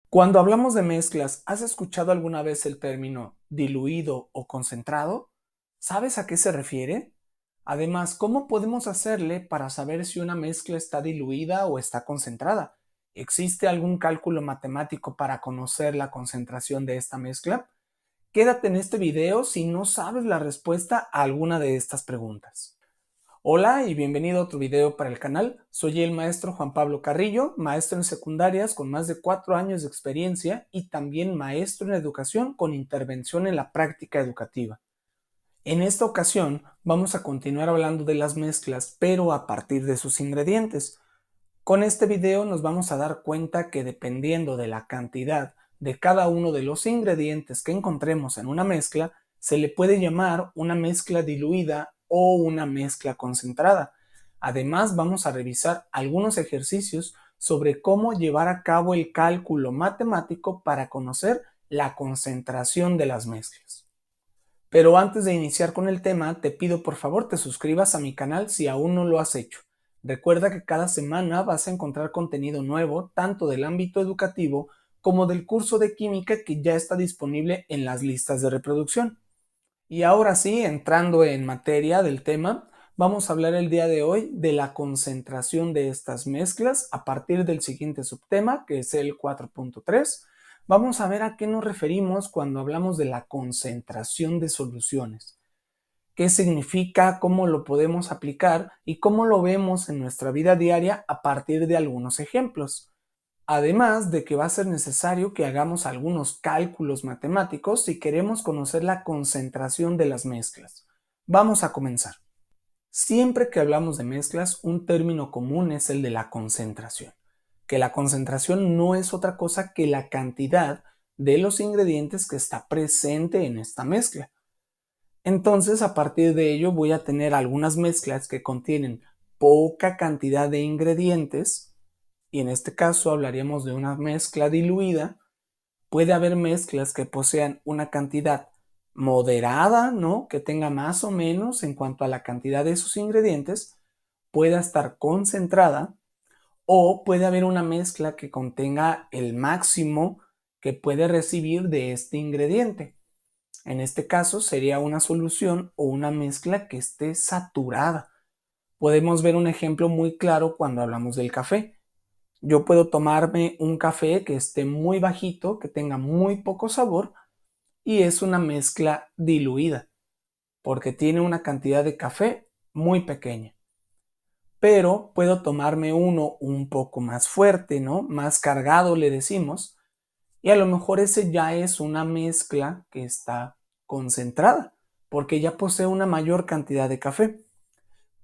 Cuando hablamos de mezclas, ¿has escuchado alguna vez el término diluido o concentrado? ¿Sabes a qué se refiere? Además, ¿cómo podemos hacerle para saber si una mezcla está diluida o está concentrada? ¿Existe algún cálculo matemático para conocer la concentración de esta mezcla? Quédate en este video si no sabes la respuesta a alguna de estas preguntas. Hola y bienvenido a otro video para el canal. Soy el maestro Juan Pablo Carrillo, maestro en secundarias con más de 4 años de experiencia y también maestro en educación con intervención en la práctica educativa. En esta ocasión vamos a continuar hablando de las mezclas, pero a partir de sus ingredientes. Con este video nos vamos a dar cuenta que dependiendo de la cantidad de cada uno de los ingredientes que encontremos en una mezcla, se le puede llamar una mezcla diluida o una mezcla concentrada. Además, vamos a revisar algunos ejercicios sobre cómo llevar a cabo el cálculo matemático para conocer la concentración de las mezclas. Pero antes de iniciar con el tema, te pido por favor te suscribas a mi canal si aún no lo has hecho. Recuerda que cada semana vas a encontrar contenido nuevo, tanto del ámbito educativo como del curso de química que ya está disponible en las listas de reproducción. Y ahora sí, entrando en materia del tema, vamos a hablar el día de hoy de la concentración de estas mezclas a partir del siguiente subtema, que es el 4.3. Vamos a ver a qué nos referimos cuando hablamos de la concentración de soluciones. ¿Qué significa? ¿Cómo lo podemos aplicar? Y cómo lo vemos en nuestra vida diaria a partir de algunos ejemplos. Además de que va a ser necesario que hagamos algunos cálculos matemáticos si queremos conocer la concentración de las mezclas. Vamos a comenzar. Siempre que hablamos de mezclas, un término común es el de la concentración, que la concentración no es otra cosa que la cantidad de los ingredientes que está presente en esta mezcla. Entonces, a partir de ello, voy a tener algunas mezclas que contienen poca cantidad de ingredientes, y en este caso hablaríamos de una mezcla diluida. Puede haber mezclas que posean una cantidad moderada, ¿no? Que tenga más o menos en cuanto a la cantidad de sus ingredientes, pueda estar concentrada, o puede haber una mezcla que contenga el máximo que puede recibir de este ingrediente. En este caso sería una solución o una mezcla que esté saturada. Podemos ver un ejemplo muy claro cuando hablamos del café. Yo puedo tomarme un café que esté muy bajito, que tenga muy poco sabor, y es una mezcla diluida, porque tiene una cantidad de café muy pequeña. Pero puedo tomarme uno un poco más fuerte, ¿no? Más cargado le decimos, y a lo mejor ese ya es una mezcla que está concentrada, porque ya posee una mayor cantidad de café.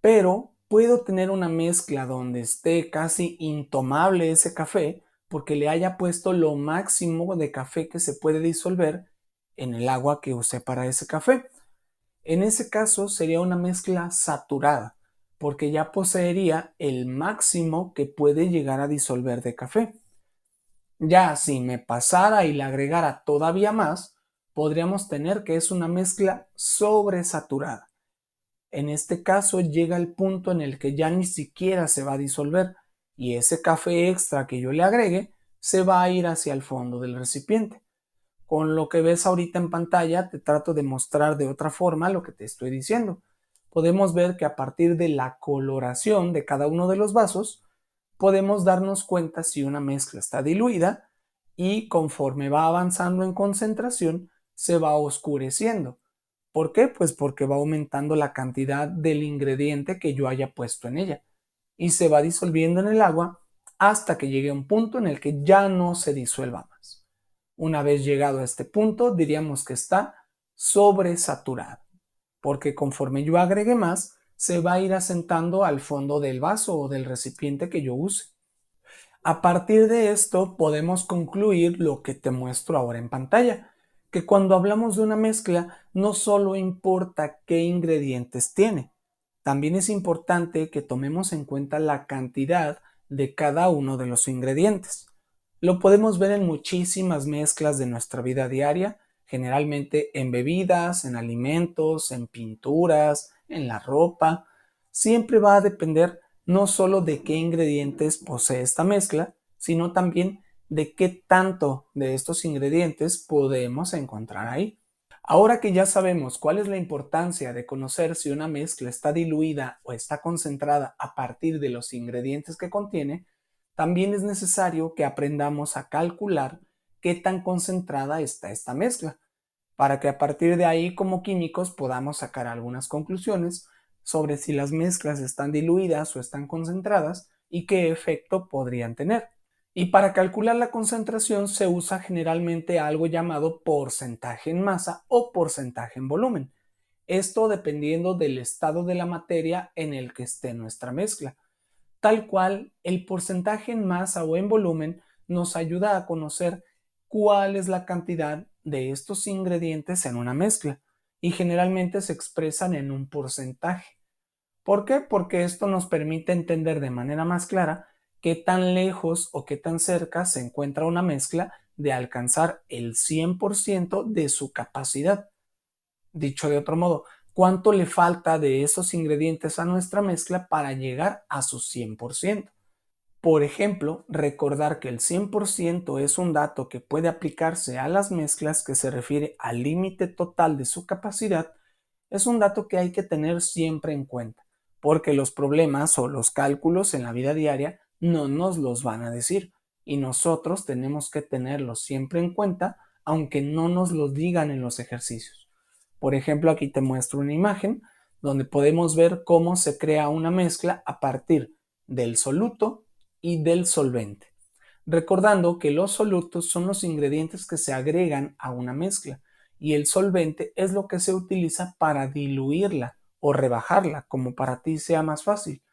Pero puedo tener una mezcla donde esté casi intomable ese café porque le haya puesto lo máximo de café que se puede disolver en el agua que usé para ese café. En ese caso sería una mezcla saturada porque ya poseería el máximo que puede llegar a disolver de café. Ya si me pasara y le agregara todavía más, podríamos tener que es una mezcla sobresaturada. En este caso llega el punto en el que ya ni siquiera se va a disolver y ese café extra que yo le agregue se va a ir hacia el fondo del recipiente. Con lo que ves ahorita en pantalla te trato de mostrar de otra forma lo que te estoy diciendo. Podemos ver que a partir de la coloración de cada uno de los vasos podemos darnos cuenta si una mezcla está diluida y conforme va avanzando en concentración se va oscureciendo. ¿Por qué? Pues porque va aumentando la cantidad del ingrediente que yo haya puesto en ella y se va disolviendo en el agua hasta que llegue a un punto en el que ya no se disuelva más. Una vez llegado a este punto, diríamos que está sobresaturado, porque conforme yo agregue más, se va a ir asentando al fondo del vaso o del recipiente que yo use. A partir de esto podemos concluir lo que te muestro ahora en pantalla, que cuando hablamos de una mezcla no solo importa qué ingredientes tiene, también es importante que tomemos en cuenta la cantidad de cada uno de los ingredientes. Lo podemos ver en muchísimas mezclas de nuestra vida diaria, generalmente en bebidas, en alimentos, en pinturas, en la ropa. Siempre va a depender no solo de qué ingredientes posee esta mezcla, sino también de qué tanto de estos ingredientes podemos encontrar ahí. Ahora que ya sabemos cuál es la importancia de conocer si una mezcla está diluida o está concentrada a partir de los ingredientes que contiene, también es necesario que aprendamos a calcular qué tan concentrada está esta mezcla, para que a partir de ahí como químicos podamos sacar algunas conclusiones sobre si las mezclas están diluidas o están concentradas y qué efecto podrían tener. Y para calcular la concentración se usa generalmente algo llamado porcentaje en masa o porcentaje en volumen. Esto dependiendo del estado de la materia en el que esté nuestra mezcla. Tal cual, el porcentaje en masa o en volumen nos ayuda a conocer cuál es la cantidad de estos ingredientes en una mezcla y generalmente se expresan en un porcentaje. ¿Por qué? Porque esto nos permite entender de manera más clara qué tan lejos o qué tan cerca se encuentra una mezcla de alcanzar el 100% de su capacidad. Dicho de otro modo, ¿cuánto le falta de esos ingredientes a nuestra mezcla para llegar a su 100%? Por ejemplo, recordar que el 100% es un dato que puede aplicarse a las mezclas que se refiere al límite total de su capacidad, es un dato que hay que tener siempre en cuenta, porque los problemas o los cálculos en la vida diaria no nos los van a decir y nosotros tenemos que tenerlos siempre en cuenta, aunque no nos lo digan en los ejercicios. Por ejemplo, aquí te muestro una imagen donde podemos ver cómo se crea una mezcla a partir del soluto y del solvente. Recordando que los solutos son los ingredientes que se agregan a una mezcla y el solvente es lo que se utiliza para diluirla o rebajarla, como para ti sea más fácil.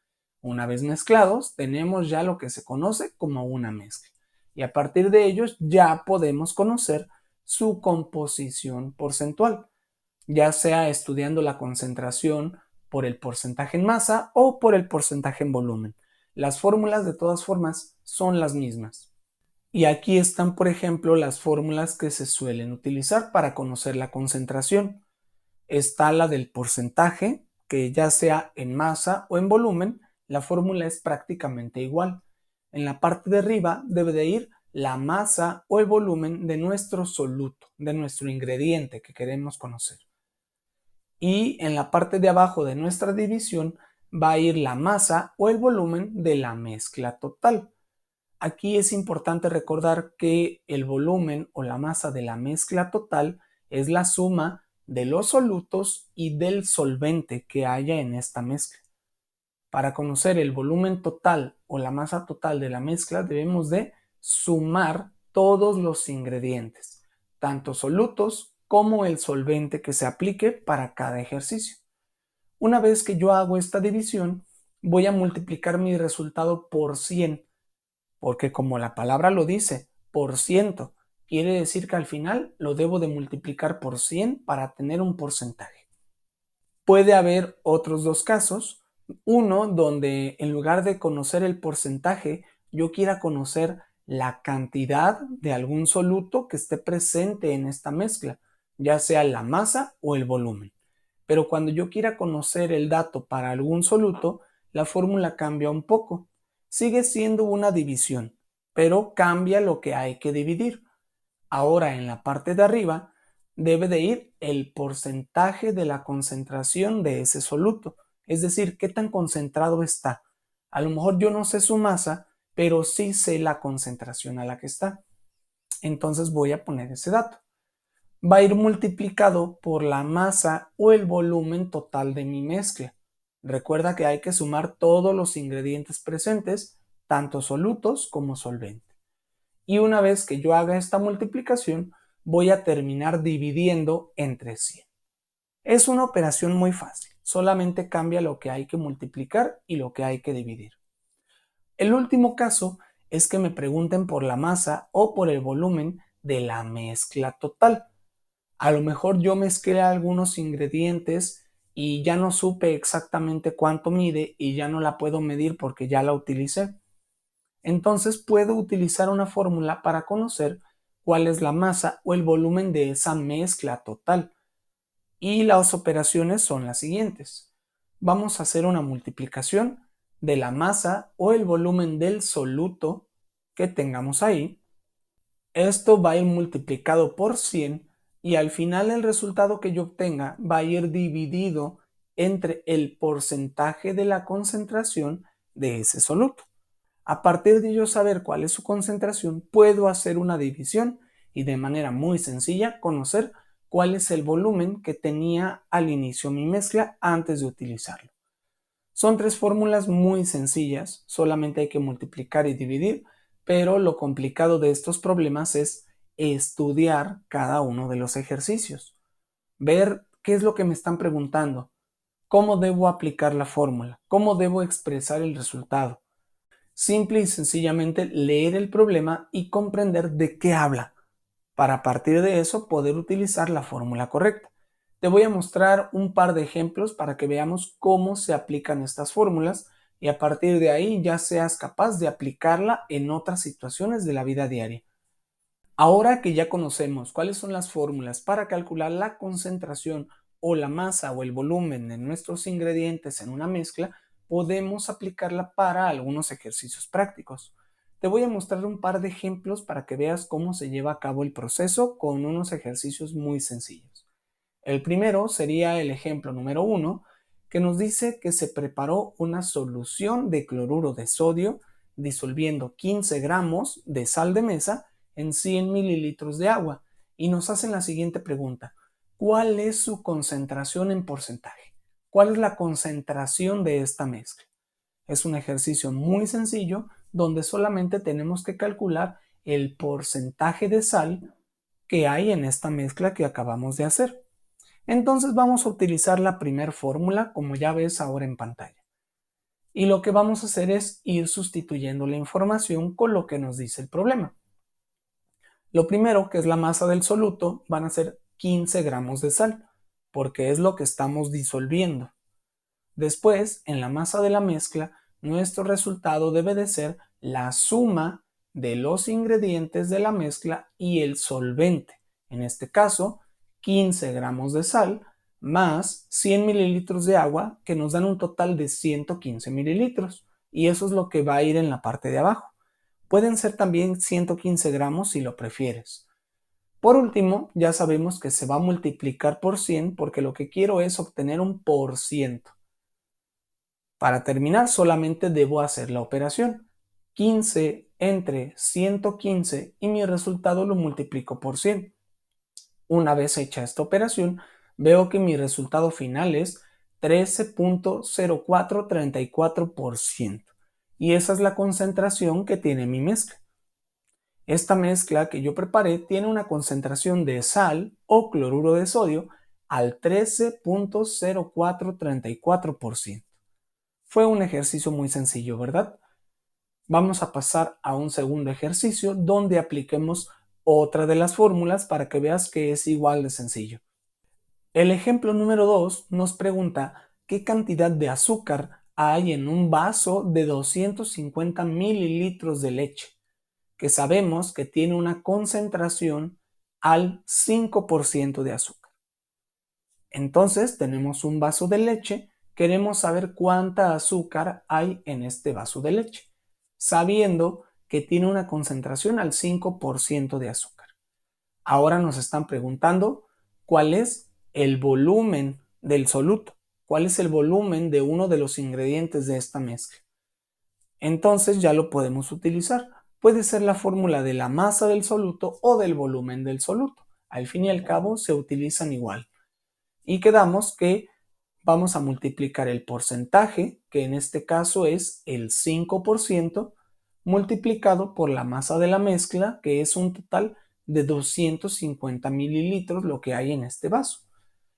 Una vez mezclados, tenemos ya lo que se conoce como una mezcla y a partir de ellos ya podemos conocer su composición porcentual, ya sea estudiando la concentración por el porcentaje en masa o por el porcentaje en volumen. Las fórmulas de todas formas son las mismas. Y aquí están, por ejemplo, las fórmulas que se suelen utilizar para conocer la concentración. Está la del porcentaje, que ya sea en masa o en volumen, la fórmula es prácticamente igual. En la parte de arriba debe de ir la masa o el volumen de nuestro soluto, de nuestro ingrediente que queremos conocer. Y en la parte de abajo de nuestra división va a ir la masa o el volumen de la mezcla total. Aquí es importante recordar que el volumen o la masa de la mezcla total es la suma de los solutos y del solvente que haya en esta mezcla. Para conocer el volumen total o la masa total de la mezcla debemos de sumar todos los ingredientes, tanto solutos como el solvente que se aplique para cada ejercicio. Una vez que yo hago esta división, voy a multiplicar mi resultado por 100, porque como la palabra lo dice, por ciento, quiere decir que al final lo debo de multiplicar por 100 para tener un porcentaje. Puede haber otros dos casos, uno donde en lugar de conocer el porcentaje, yo quiera conocer la cantidad de algún soluto que esté presente en esta mezcla, ya sea la masa o el volumen. Pero cuando yo quiera conocer el dato para algún soluto, la fórmula cambia un poco. Sigue siendo una división, pero cambia lo que hay que dividir. Ahora en la parte de arriba debe de ir el porcentaje de la concentración de ese soluto, es decir, qué tan concentrado está. A lo mejor yo no sé su masa, pero sí sé la concentración a la que está. Entonces voy a poner ese dato. Va a ir multiplicado por la masa o el volumen total de mi mezcla. Recuerda que hay que sumar todos los ingredientes presentes, tanto solutos como solventes. Y una vez que yo haga esta multiplicación, voy a terminar dividiendo entre 100. Es una operación muy fácil, solamente cambia lo que hay que multiplicar y lo que hay que dividir. El último caso es que me pregunten por la masa o por el volumen de la mezcla total. A lo mejor yo mezclé algunos ingredientes y ya no supe exactamente cuánto mide y ya no la puedo medir porque ya la utilicé. Entonces puedo utilizar una fórmula para conocer cuál es la masa o el volumen de esa mezcla total. Y las operaciones son las siguientes. Vamos a hacer una multiplicación de la masa o el volumen del soluto que tengamos ahí Esto va a ir multiplicado por 100 y al final el resultado que yo obtenga va a ir dividido entre el porcentaje de la concentración de ese soluto. A partir de yo saber cuál es su concentración, puedo hacer una división y de manera muy sencilla conocer cuál es el volumen que tenía al inicio mi mezcla antes de utilizarlo. Son tres fórmulas muy sencillas, solamente hay que multiplicar y dividir, pero lo complicado de estos problemas es estudiar cada uno de los ejercicios, ver qué es lo que me están preguntando, cómo debo aplicar la fórmula, cómo debo expresar el resultado. Simple y sencillamente leer el problema y comprender de qué habla, para a partir de eso poder utilizar la fórmula correcta. Te voy a mostrar un par de ejemplos para que veamos cómo se aplican estas fórmulas y a partir de ahí ya seas capaz de aplicarla en otras situaciones de la vida diaria. Ahora que ya conocemos cuáles son las fórmulas para calcular la concentración o la masa o el volumen de nuestros ingredientes en una mezcla, podemos aplicarla para algunos ejercicios prácticos. Te voy a mostrar un par de ejemplos para que veas cómo se lleva a cabo el proceso con unos ejercicios muy sencillos. El primero sería el ejemplo número 1, que nos dice que se preparó una solución de cloruro de sodio disolviendo 15 gramos de sal de mesa en 100 mililitros de agua y nos hacen la siguiente pregunta: ¿cuál es su concentración en porcentaje? ¿Cuál es la concentración de esta mezcla? Es un ejercicio muy sencillo donde solamente tenemos que calcular el porcentaje de sal que hay en esta mezcla que acabamos de hacer. Entonces vamos a utilizar la primera fórmula como ya ves ahora en pantalla. Y lo que vamos a hacer es ir sustituyendo la información con lo que nos dice el problema. Lo primero, que es la masa del soluto, van a ser 15 gramos de sal, porque es lo que estamos disolviendo. Después, en la masa de la mezcla, nuestro resultado debe de ser la suma de los ingredientes de la mezcla y el solvente. En este caso, 15 gramos de sal más 100 mililitros de agua, que nos dan un total de 115 mililitros. Y eso es lo que va a ir en la parte de abajo. Pueden ser también 115 gramos si lo prefieres. Por último, ya sabemos que se va a multiplicar por 100 porque lo que quiero es obtener un por ciento. Para terminar, solamente debo hacer la operación. 15 entre 115 y mi resultado lo multiplico por 100. Una vez hecha esta operación, veo que mi resultado final es 13.0434%. Y esa es la concentración que tiene mi mezcla. Esta mezcla que yo preparé tiene una concentración de sal o cloruro de sodio al 13.0434%. Fue un ejercicio muy sencillo, ¿verdad? Vamos a pasar a un segundo ejercicio donde apliquemos otra de las fórmulas para que veas que es igual de sencillo. El ejemplo número 2 nos pregunta qué cantidad de azúcar hay en un vaso de 250 mililitros de leche, que sabemos que tiene una concentración al 5% de azúcar. Entonces tenemos un vaso de leche, queremos saber cuánta azúcar hay en este vaso de leche, sabiendo que tiene una concentración al 5% de azúcar. Ahora nos están preguntando cuál es el volumen del soluto, cuál es el volumen de uno de los ingredientes de esta mezcla. Entonces ya lo podemos utilizar. Puede ser la fórmula de la masa del soluto o del volumen del soluto. Al fin y al cabo se utilizan igual. Y quedamos que vamos a multiplicar el porcentaje, que en este caso es el 5%, multiplicado por la masa de la mezcla, que es un total de 250 mililitros lo que hay en este vaso.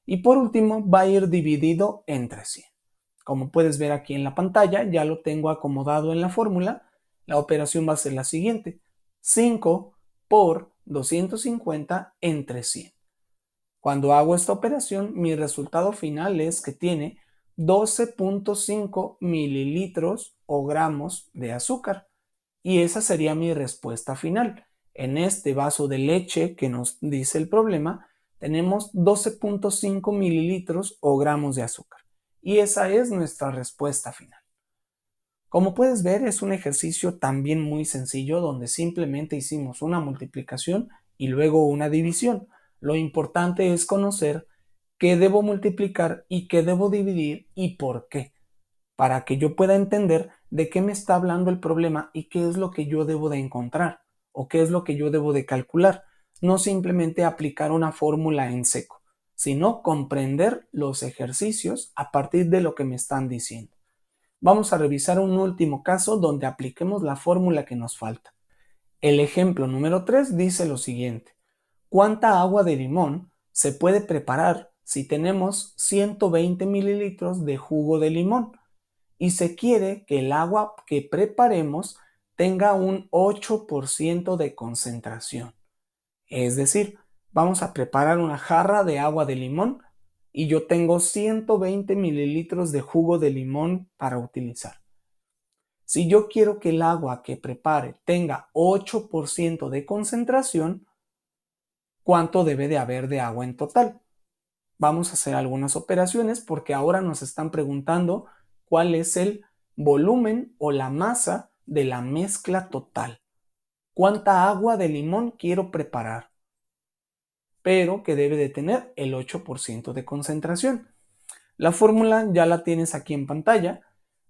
Y por último va a ir dividido entre 100. Como puedes ver aquí en la pantalla, ya lo tengo acomodado en la fórmula. La operación va a ser la siguiente: 5 por 250 entre 100. Cuando hago esta operación, mi resultado final es que tiene 12.5 mililitros o gramos de azúcar. Y esa sería mi respuesta final. En este vaso de leche que nos dice el problema, tenemos 12.5 mililitros o gramos de azúcar. Y esa es nuestra respuesta final. Como puedes ver, es un ejercicio también muy sencillo donde simplemente hicimos una multiplicación y luego una división. Lo importante es conocer qué debo multiplicar y qué debo dividir y por qué, para que yo pueda entender de qué me está hablando el problema y qué es lo que yo debo de encontrar o qué es lo que yo debo de calcular. No simplemente aplicar una fórmula en seco, sino comprender los ejercicios a partir de lo que me están diciendo. Vamos a revisar un último caso donde apliquemos la fórmula que nos falta. El ejemplo número 3 dice lo siguiente. ¿Cuánta agua de limón se puede preparar si tenemos 120 mililitros de jugo de limón? Y se quiere que el agua que preparemos tenga un 8% de concentración. Es decir, vamos a preparar una jarra de agua de limón y yo tengo 120 mililitros de jugo de limón para utilizar. Si yo quiero que el agua que prepare tenga 8% de concentración, ¿cuánto debe de haber de agua en total? Vamos a hacer algunas operaciones porque ahora nos están preguntando cuál es el volumen o la masa de la mezcla total. ¿Cuánta agua de limón quiero preparar? Pero que debe de tener el 8% de concentración. La fórmula ya la tienes aquí en pantalla.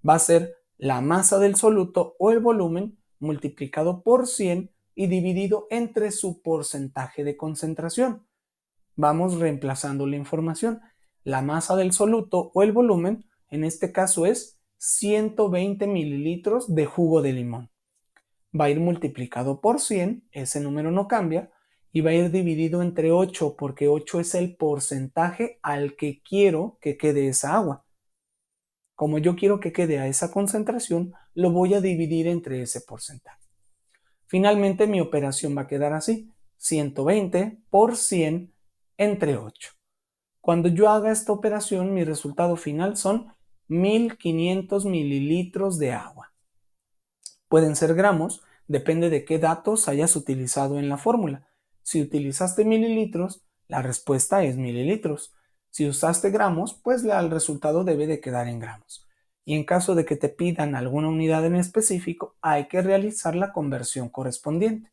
Va a ser la masa del soluto o el volumen multiplicado por 100 y dividido entre su porcentaje de concentración. Vamos reemplazando la información. La masa del soluto o el volumen, en este caso es 120 mililitros de jugo de limón. Va a ir multiplicado por 100, ese número no cambia, y va a ir dividido entre 8 porque 8 es el porcentaje al que quiero que quede esa agua. Como yo quiero que quede a esa concentración, lo voy a dividir entre ese porcentaje. Finalmente mi operación va a quedar así, 120 por 100 entre 8. Cuando yo haga esta operación, mi resultado final son 1500 mililitros de agua. Pueden ser gramos, depende de qué datos hayas utilizado en la fórmula. Si utilizaste mililitros, la respuesta es mililitros. Si usaste gramos, pues el resultado debe de quedar en gramos. Y en caso de que te pidan alguna unidad en específico, hay que realizar la conversión correspondiente.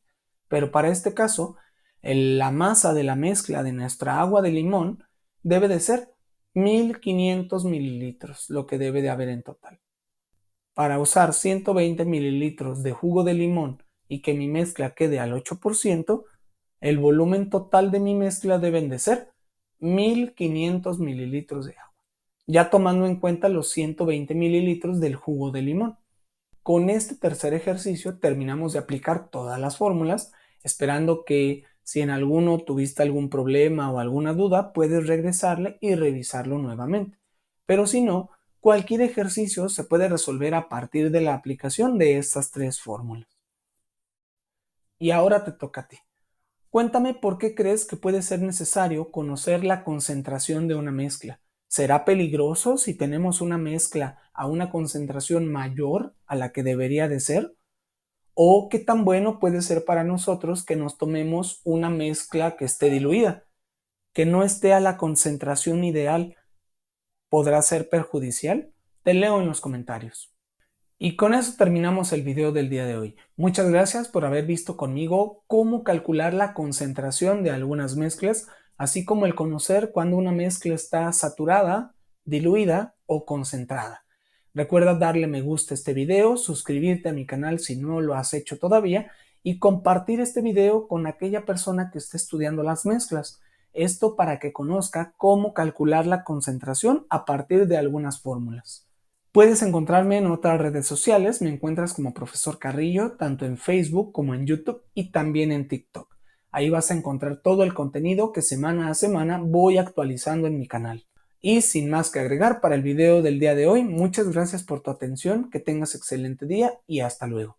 Pero para este caso, la masa de la mezcla de nuestra agua de limón debe de ser 1500 mililitros, lo que debe de haber en total. Para usar 120 mililitros de jugo de limón y que mi mezcla quede al 8%, el volumen total de mi mezcla deben de ser 1500 mililitros de agua, ya tomando en cuenta los 120 mililitros del jugo de limón. Con este tercer ejercicio terminamos de aplicar todas las fórmulas, esperando que si en alguno tuviste algún problema o alguna duda, puedes regresarle y revisarlo nuevamente. Pero si no, cualquier ejercicio se puede resolver a partir de la aplicación de estas tres fórmulas. Y ahora te toca a ti. Cuéntame por qué crees que puede ser necesario conocer la concentración de una mezcla. ¿Será peligroso si tenemos una mezcla a una concentración mayor a la que debería de ser? ¿O qué tan bueno puede ser para nosotros que nos tomemos una mezcla que esté diluida, que no esté a la concentración ideal? ¿Podrá ser perjudicial? Te leo en los comentarios. Y con eso terminamos el video del día de hoy. Muchas gracias por haber visto conmigo cómo calcular la concentración de algunas mezclas, así como el conocer cuando una mezcla está saturada, diluida o concentrada. Recuerda darle me gusta a este video, suscribirte a mi canal si no lo has hecho todavía y compartir este video con aquella persona que esté estudiando las mezclas. Esto para que conozca cómo calcular la concentración a partir de algunas fórmulas. Puedes encontrarme en otras redes sociales, me encuentras como Profesor Carrillo, tanto en Facebook como en YouTube y también en TikTok. Ahí vas a encontrar todo el contenido que semana a semana voy actualizando en mi canal. Y sin más que agregar para el video del día de hoy, muchas gracias por tu atención, que tengas excelente día y hasta luego.